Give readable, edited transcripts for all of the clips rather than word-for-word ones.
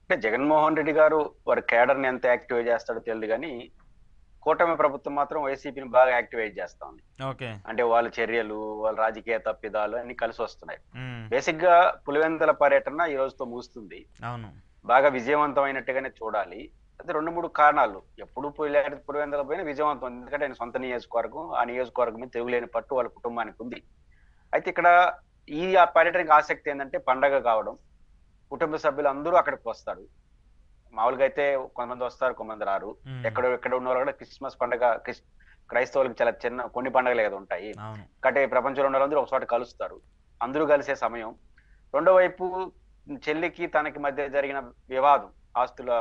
అంటే జగన్మోహన్ రెడ్డి గారు వారి కేడర్ని ఎంత యాక్టివేట్ చేస్తాడో తెలియదు కానీ కూటమి ప్రభుత్వం మాత్రం వైసీపీని బాగా యాక్టివేట్ చేస్తా ఉంది. ఓకే. అంటే వాళ్ళ చర్యలు, వాళ్ళ రాజకీయ తప్పిదాలు అన్ని కలిసి వస్తున్నాయి. హ్మ్. బేసిక్ గా పులివెందుల పర్యటన ఈ రోజుతో ముగుస్తుంది. అవును. బాగా విజయవంతమైనట్టుగానే చూడాలి. అయితే 2, 3 కారణాలు. ఎప్పుడు పులివెందుల పోయినా విజయవంతం. ఎందుకంటే ఆయన సొంత నియోజకవర్గం. ఆ నియోజకవర్గం మీద తిరుగులేని పట్టు వాళ్ళ కుటుంబానికి ఉంది. అయితే ఇక్కడ ఆ పర్యటనకి ఆసక్తి ఏంటంటే పండగ కావడం. కుటుంబ సభ్యులు అందరూ అక్కడికి వస్తారు. మామూలుగా అయితే కొంతమంది వస్తారు, కొంతమంది రారు. హ్మ్. ఎక్కడ ఉన్న వాళ్ళు కూడా క్రిస్మస్ పండగ క్రైస్తవులకు చాలా చిన్న కొన్ని పండుగలే కదా ఉంటాయి. అవును. కాబట్టి ప్రపంచంలో ఉన్న వాళ్ళందరూ ఒక చోట కలుస్తారు. అందరూ కలిసే సమయం. రెండో వైపు చెల్లికి తనకి మధ్య జరిగిన వివాదం ఆస్తుల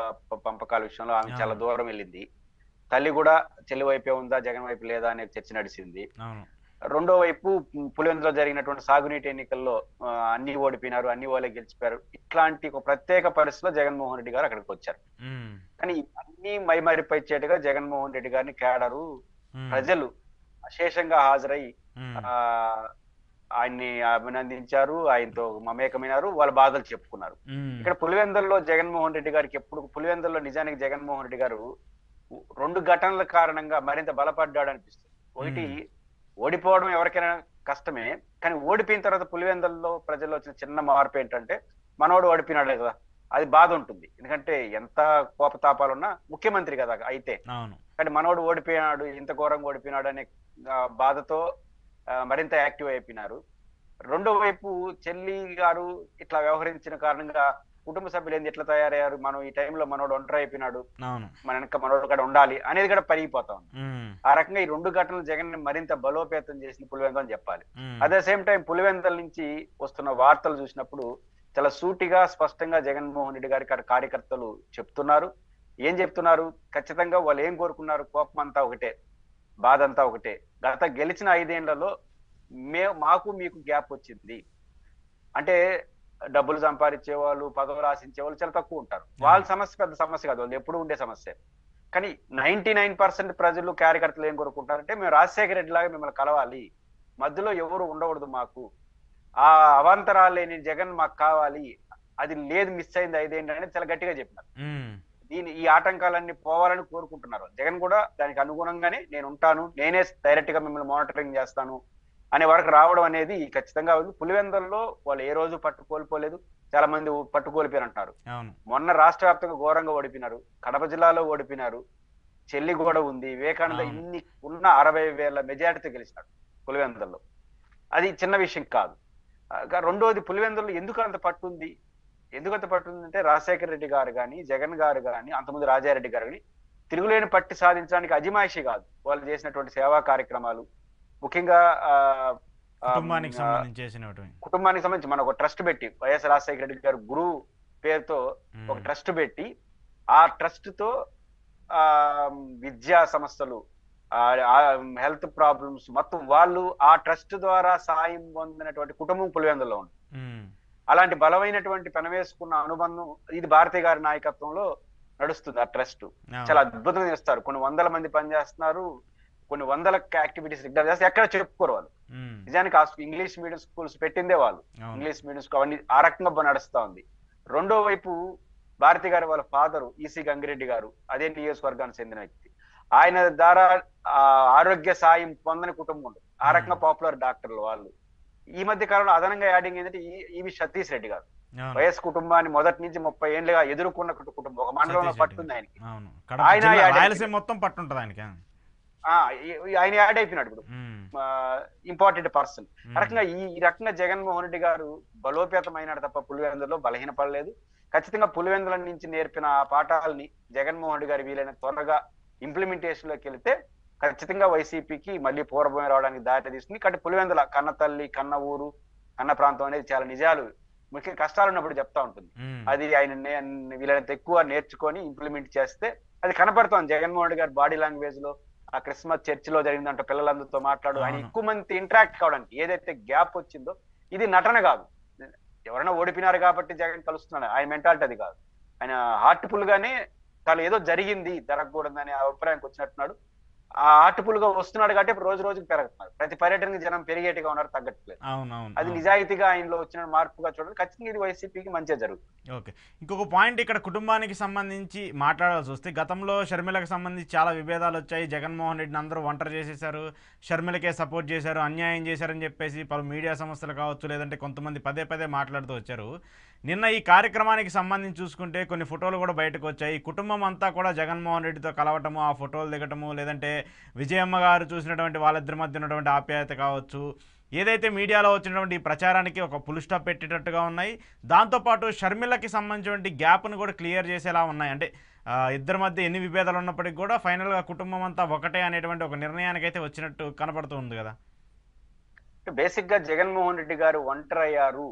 పంపకాల విషయంలో ఆమె చాలా అవును. దూరం వెళ్ళింది. తల్లి కూడా చెల్లి వైపే ఉందా, జగన్ వైపు లేదా అనే చర్చ నడిచింది. అవును. రెండో వైపు పులివెందులో జరిగినటువంటి సాగునీటి ఎన్నికల్లో అన్ని ఓడిపోయినారు, అన్ని వాళ్ళే గెలిచిపోయారు. ఇట్లాంటి ఒక ప్రత్యేక పరిస్థితిలో జగన్మోహన్ రెడ్డి గారు అక్కడికి వచ్చారు. హ్మ్. కానీ అన్ని మైమరిపించేట్టుగా జగన్మోహన్ రెడ్డి గారిని కేడరు హ్మ్. ప్రజలు అశేషంగా హాజరై హ్మ్. ఆ ఆయన్ని అభినందించారు, ఆయనతో మమేకమైనారు, వాళ్ళ బాధలు చెప్పుకున్నారు. హ్మ్. ఇక్కడ పులివెందుల్లో జగన్మోహన్ రెడ్డి గారికి ఎప్పుడు పులివెందుల్లో నిజానికి జగన్మోహన్ రెడ్డి గారు 2 ఘటనల కారణంగా మరింత బలపడ్డాడు అనిపిస్తుంది. ఒకటి, హ్మ్. ఓడిపోవడం ఎవరికైనా కష్టమే. కానీ ఓడిపోయిన తర్వాత పులివెందుల్లో ప్రజల్లో వచ్చిన చిన్న మార్పు ఏంటంటే మనోడు ఓడిపోయినాడే కదా, అది బాధ ఉంటుంది. ఎందుకంటే ఎంత కోపతాపాలున్నా ముఖ్యమంత్రి కదా అయితే. అవును. కానీ మనోడు ఓడిపోయినాడు, ఇంత ఘోరంగా ఓడిపోయినాడు అనే బాధతో మరింత యాక్టివ్ అయిపోయినారు. రెండో వైపు చెల్లి గారు ఇట్లా వ్యవహరించిన కారణంగా కుటుంబ సభ్యులు ఏంది ఇట్లా తయారయ్యారు, మనం ఈ టైంలో మనోడు ఒంటరి అయిపోయినాడు, అవును. మన వెనక మనోడు కూడా ఉండాలి అనేది కూడా పెరిగిపోతా ఉంది. హ్మ్. ఆ రకంగా ఈ 2 ఘటనలు జగన్ మరింత బలోపేతం చేసింది పులివెందులు అని చెప్పాలి. హ్మ్. At the same time Pulivendula నుంచి వస్తున్న వార్తలు చూసినప్పుడు చాలా సూటిగా స్పష్టంగా జగన్మోహన్ రెడ్డి గారికి అక్కడ కార్యకర్తలు చెప్తున్నారు. ఏం చెప్తున్నారు? ఖచ్చితంగా వాళ్ళు ఏం కోరుకున్నారు? కోపం అంతా ఒకటే, బాధ అంతా ఒకటే. గెలిచిన 5 ఏళ్లలో మాకు మీకు గ్యాప్ వచ్చింది. అంటే డబ్బులు సంపాదించే వాళ్ళు, పదవులు ఆశించే వాళ్ళు చాలా తక్కువ ఉంటారు. వాళ్ళ అవును. సమస్య పెద్ద సమస్య కాదు. వాళ్ళు ఎప్పుడు ఉండే సమస్యే. కానీ 99% ప్రజలు, కార్యకర్తలు ఏం కోరుకుంటారంటే మేము రాజశేఖర రెడ్డి లాగా మిమ్మల్ని కలవాలి. మధ్యలో ఎవరు ఉండకూడదు మాకు. ఆ అవాంతరాలు లేని జగన్ మాకు కావాలి. అది లేదు, మిస్ అయింది 5 ఏళ్ళు అనేది చాలా గట్టిగా చెప్పినారు. హ్మ్. ఈ ఆటంకాలన్నీ పోవాలని కోరుకుంటున్నారు. జగన్ కూడా దానికి అనుగుణంగానే నేనుంటాను, నేనే డైరెక్ట్ గా మిమ్మల్ని మానిటరింగ్ చేస్తాను అనే వరకు రావడం అనేది ఖచ్చితంగా ఉంది. పులివెందుల్లో వాళ్ళు ఏ రోజు పట్టు కోల్పోలేదు. చాలా మంది పట్టు కోల్పోయారంటున్నారు. అవును. మొన్న రాష్ట్ర వ్యాప్తంగా ఘోరంగా ఓడిపోయినారు. కడప జిల్లాలో ఓడిపోయినారు. చెల్లి కూడా ఉంది. వివేకానంద అవును. ఇన్ని ఉన్న 60,000 మెజారిటీతో గెలిచినాడు పులివెందుల్లో. అది చిన్న విషయం కాదు. రెండోది, పులివెందుల్లో ఎందుకంత పట్టుంది? ఎందుకంత పట్టుందంటే రాజశేఖర రెడ్డి గారు గాని, జగన్ గారు గాని, అంతకుముందు రాజారెడ్డి గారు గాని తిరుగులేని పట్టి సాధించడానికి అజమాయిషీ కాదు. వాళ్ళు చేసినటువంటి సేవా కార్యక్రమాలు. ముఖ్యంగా ఆహ్, ఆహ్, కుటుంబానికి ఆహ్, సంబంధించి చేసినటువంటి. కుటుంబానికి సంబంధించి మనం ఒక ట్రస్ట్ పెట్టి వైఎస్ రాజశేఖర రెడ్డి గారు గురువు పేరుతో ఒక హ్మ్. ట్రస్ట్ పెట్టి, ఆ ట్రస్ట్‌తో విద్యా సంస్థలు, హెల్త్ ప్రాబ్లమ్స్ మొత్తం వాళ్ళు ఆ ట్రస్ట్ ద్వారా సాయం పొందినటువంటి కుటుంబం పులివెందుల్లో ఉంది. హ్మ్. అలాంటి బలమైనటువంటి పెనవేసుకున్న అనుబంధం ఇది భారతి గారి నాయకత్వంలో నడుస్తుంది ఆ ట్రస్ట్. చాలా అవును. అద్భుతంగా చేస్తారు. కొన్ని వందల మంది పనిచేస్తున్నారు. కొన్ని వందల యాక్టివిటీస్ రెగ్యులర్ చేస్తే ఎక్కడ చెప్పుకోరు వాళ్ళు. హ్మ్. నిజానికి ఇంగ్లీష్ మీడియం స్కూల్స్ పెట్టిందే వాళ్ళు. అవును. ఇంగ్లీష్ మీడియం స్కూల్ అవన్నీ ఆ రకంగా నడుస్తా ఉంది. రెండో వైపు భారతి గారి వాళ్ళ ఫాదరు ఈసీ గంగిరెడ్డి గారు అదే నియోజకవర్గానికి చెందిన వ్యక్తి. ఆయన ద్వారా ఆరోగ్య సాయం పొందని కుటుంబం ఉండదు. ఆ హ్మ్. రకంగా పాపులర్ డాక్టర్లు వాళ్ళు. ఈ మధ్య కాలంలో అదనంగా యాడింగ్ ఏంటంటే ఈవి సతీష్ రెడ్డి గారు. అవును. వైఎస్ కుటుంబాన్ని మొదటి నుంచి 30 ఏళ్లుగా ఎదుర్కొన్న కుటుంబం. ఒక మండలంలో సతీష్ రెడ్డి గారు. పట్టుంది ఆయనకి. అవును. కడప ఆయన జిల్లా యాడ్ రాయలసీమ అయిపోయినాడు. మొత్తం పట్టుంటది ఆయనకి. ఆ! ఆయన యాడ్ అయిపోయినాడు ఇప్పుడు. హ్మ్. Important person. ఆ హ్మ్. రకంగా ఈ రకంగా జగన్మోహన్ రెడ్డి గారు బలోపేతమైనాడు తప్ప పులివెందులో బలహీనపడలేదు. ఖచ్చితంగా పులివెందుల నుంచి నేర్పిన ఆ పాఠాలని జగన్మోహన్ రెడ్డి గారు వీలైన త్వరగా ఇంప్లిమెంటేషన్‌లోకెళ్తే ఖచ్చితంగా వైసీపీకి మళ్ళీ పూర్వభావి రావడానికి దారి తీస్తుంది. కాబట్టి పులివెందుల కన్న తల్లి, కన్న ఊరు, కన్న ప్రాంతం అనేది చాలా నిజాలు ముఖ్యంగా కష్టాలున్నప్పుడు చెప్తా ఉంటుంది. హ్మ్. అది ఆయన వీలైనంత ఎక్కువ నేర్చుకొని ఇంప్లిమెంట్ చేస్తే అది కనపడుతోంది జగన్మోహన్ రెడ్డి గారి బాడీ లాంగ్వేజ్‌లో. ఆ క్రిస్మస్ చర్చిలో జరిగిందంట, పిల్లలందరితో మాట్లాడు, ఆయన అవును. ఎక్కువ మందితో ఇంటరాక్ట్ కావడానికి ఏదైతే గ్యాప్ వచ్చిందో ఇది నటన కాదు. ఎవరైనా ఓడిపోయినారు కాబట్టి జగన్ కలుస్తున్నాడు. ఆయన మెంటాలిటీ అది కాదు. ఆయన హార్ట్‌ఫుల్ గానే తను ఏదో జరిగింది, జరగకూడదనే అభిప్రాయానికి వచ్చినట్టున్నాడు. ఆ ఆర్టిపుల్‌గా వస్తున్నాడు కాబట్టి ఇప్పుడు రోజు రోజుకి పెరుగుతున్నారు. ప్రతి పర్యటనకి జనం పెరిగేట్టుగా ఉన్నారు, తగ్గట్లేదు. అవునవును. అది అవును. నిజాయితీగా ఆయనలో వచ్చిన మార్పుగా చూడండి. ఖచ్చితంగా ఇది వైసీపీకి మంచే జరుగుతుంది. ఓకే. ఇంకొక పాయింట్ ఇక్కడ కుటుంబానికి సంబంధించి మాట్లాడాల్సొస్తే గతంలో షర్మిలకు సంబంధించి చాలా విభేదాలొచ్చాయి. జగన్మోహన్ రెడ్డిని అందరూ ఒంటరి చేసేశారు. షర్మిలకే సపోర్ట్ చేశారు. అన్యాయం చేశారని చెప్పేసి పలు మీడియా సంస్థలు కావచ్చు, లేదంటే కొంతమంది పదే పదే మాట్లాడుతూ వచ్చారు. నిన్న ఈ కార్యక్రమానికి సంబంధించి చూసుకుంటే కొన్ని ఫోటోలు కూడా బయటకొచ్చాయి. కుటుంబం అంతా కూడా జగన్మోహన్ రెడ్డితో కలవటము, ఆ ఫోటోలు దిగటము, లేదంటే విజయమ్మ గారు చూసినటువంటి వాళ్ళిద్దరి మధ్య ఉన్నటువంటి ఆప్యాయత కావచ్చు, ఏదైతే మీడియాలో వచ్చినటువంటి ఈ ప్రచారానికి ఒక ఫుల్ స్టాప్ పెట్టేటట్టుగా ఉన్నాయి. దాంతోపాటు షర్మిలకి సంబంధించినటువంటి గ్యాప్ను కూడా క్లియర్ చేసేలా ఉన్నాయి. అంటే ఇద్దరి మధ్య ఎన్ని విభేదాలు ఉన్నప్పటికీ కూడా ఫైనల్గా కుటుంబం అంతా ఒకటే అనేటువంటి ఒక నిర్ణయానికైతే వచ్చినట్టు కనపడుతూ ఉంది కదా. బేసిక్‌గా జగన్మోహన్ రెడ్డి గారు ఒంటరయ్యారు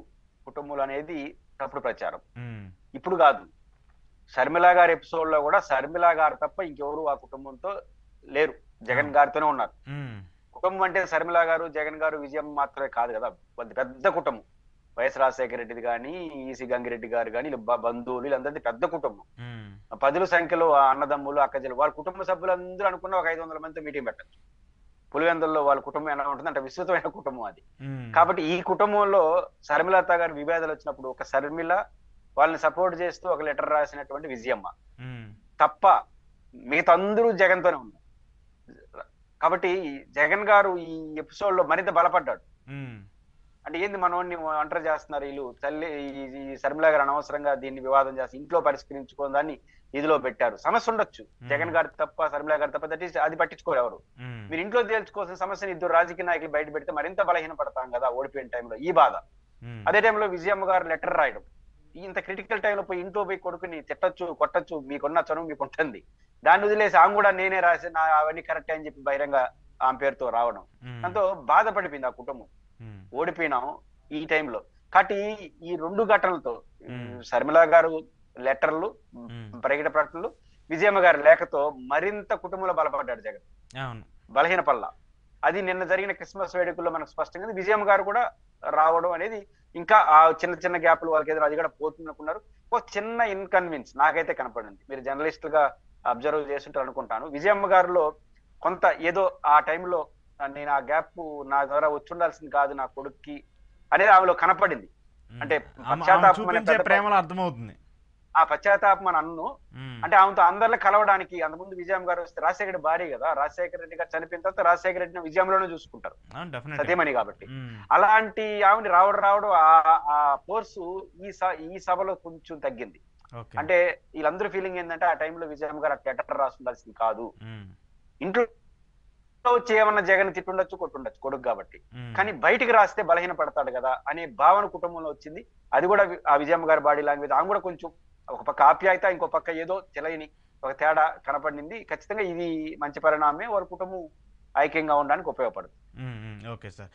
కుటుంబంలో అనేది తప్పుడు ప్రచారం. ఉమ్, ఇప్పుడు కాదు. షర్మిల గారి ఎపిసోడ్‌లో కూడా షర్మిల గారు తప్ప ఇంకెవరు ఆ కుటుంబంతో లేరు. జగన్ అవును. గారితోనే ఉన్నారు. ఉమ్, కుటుంబం అంటే షర్మిల గారు, జగన్ గారు, విజయమ్మ మాత్రమే కాదు కదా! పెద్ద కుటుంబం. వైఎస్ రాజశేఖర రెడ్డిది గాని, ఈసీ గంగిరెడ్డి గారు గాని, వీళ్ళ బంధువులు వీళ్ళందరిది పెద్ద కుటుంబం. ఉమ్, పదుల సంఖ్యలో ఆ అన్నదమ్ములు, అక్కచెల్లెలు వాళ్ళ కుటుంబ సభ్యులందరూ అనుకున్న ఒక 500 మందితో మీటింగ్ పెట్టొచ్చు. పులివెందుల్లో వాళ్ళ కుటుంబం ఎలా ఉంటుంది అంటే విస్తృతమైన కుటుంబం అది. ఉమ్, కాబట్టి ఈ కుటుంబంలో షర్మిలత గారి విభేదాలు వచ్చినప్పుడు ఒక షర్మిల వాళ్ళని సపోర్ట్ చేస్తూ ఒక లెటర్ రాసినటువంటి విజయమ్మ ఉమ్, తప్ప మిగతా అందరూ జగన్‌తోనే ఉన్నారు. కాబట్టి జగన్ గారు ఈ ఎపిసోడ్ లో మరింత బలపడ్డాడు. ఉమ్, అంటే ఏంది మనోడిని ఒంటరి చేస్తున్నారు వీళ్ళు, తల్లి ఈ షర్మిల గారు అనవసరంగా దీన్ని వివాదం చేసి ఇంట్లో పరిష్కరించుకోని దాన్ని ఇదిలో పెట్టారు. సమస్య ఉండొచ్చు. ఉమ్, జగన్ గారు తప్ప, షర్మిల గారు తప్ప, అది పట్టించుకోరు ఎవరు. ఉమ్, మీరు ఇంట్లో తేల్చుకోవాల్సిన సమస్యని ఇద్దరు రాజకీయ నాయకులు బయట పెడితే మరింత బలహీన పడతాం కదా ఓడిపోయిన టైంలో, ఈ బాధ. ఉమ్, అదే టైంలో విజయమ్మ గారు లెటర్ రాయడం, ఇంత క్రిటికల్ టైంలో పోయి ఇంట్లో పోయి కొడుకుని తిట్టొచ్చు, కొట్టొచ్చు, మీకున్న చనువు మీకు ఉంటుంది. దాన్ని వదిలేసి ఆమె కూడా నేనే రాసి నా అవన్నీ కరెక్ట్ అని చెప్పి బహిరంగ ఆమె పేరుతో రావడం, ఉమ్, దాంతో బాధపడిపోయింది ఆ కుటుంబం. ఉమ్, ఓడిపోయినాం ఈ టైంలో. కాబట్టి ఈ రెండు ఘటనలతో ఉమ్, షర్మిల గారు లెటర్లు, ఉమ్, ప్రకటన ప్రకటనలు, విజయమ్మ గారి లేఖతో మరింత కుటుంబంలో బలపడ్డాడు జగన్. అవును. బలహీన పల్లా. అది నిన్న జరిగిన క్రిస్మస్ వేడుకల్లో మనకు స్పష్టంగా ఉంది. విజయమ్మ గారు కూడా రావడం అనేది ఇంకా ఆ చిన్న చిన్న గ్యాప్లు వాళ్ళకి ఎదురు అది కూడా పోతుందనుకున్నారు. ఒక చిన్న ఇన్కన్వీనియన్స్ నాకైతే కనపడింది. మీరు జర్నలిస్ట్ గా అబ్జర్వ్ చేస్తుంటారు అనుకుంటాను. విజయమ్మ గారిలో కొంత ఏదో ఆ టైంలో నేను ఆ గ్యాప్ నా ద్వారా వచ్చి ఉండాల్సింది కాదు నా కొడుక్కి అనేది ఆమెలో కనపడింది. ఉమ్. అంటే ఆమె పశ్చాత్తాపం అనే చూపించే పెద్ద ప్రేమలో అర్థమవుతుంది. ఆ పశ్చాత్తాపం అని అన్ను. ఉమ్, అంటే ఆమెతో అందరిలో కలవడానికి అంతకుముందు విజయమ్మ గారు వస్తే రాజశేఖర రెడ్డి భార్య కదా, రాజశేఖర రెడ్డి గారు చనిపోయిన తర్వాత రాజశేఖర రెడ్డిని విజయంలోనే చూసుకుంటారు అవును, డెఫినెట్గా. సతీమణి కాబట్టి. ఉమ్, అలాంటి ఆమెని రావడం ఆ ఫోర్సు ఈ సభలో కొంచెం తగ్గింది. ఓకే. అంటే వీళ్ళందరూ ఫీలింగ్ ఏంటంటే ఆ టైంలో విజయమ్మ గారు అట్లా లెటర్ రాస్తుండాల్సింది కాదు. ఉమ్, ఇంట్లో వచ్చి ఏమన్నా జగన్ తిట్టుండొచ్చు, కొట్టుండొచ్చు కొడుకు కాబట్టి, ఉమ్, కానీ బయటికి రాస్తే బలహీన పడతాడు కదా అనే భావన కుటుంబంలో వచ్చింది. అది కూడా ఆ విజయమ్మ గారి బాడీ లాంగ్వేజ్, ఆమె కూడా కొంచెం ఒక పక్క ఆప్యాయత, ఇంకో పక్క ఏదో తెలియని ఒక తేడా కనపడింది. ఖచ్చితంగా ఇది మంచి పరిణామమే. వారి కుటుంబం ఐక్యంగా ఉండడానికి ఉపయోగపడుతుంది. ఉమ్, ఉమ్, ఓకే సార్.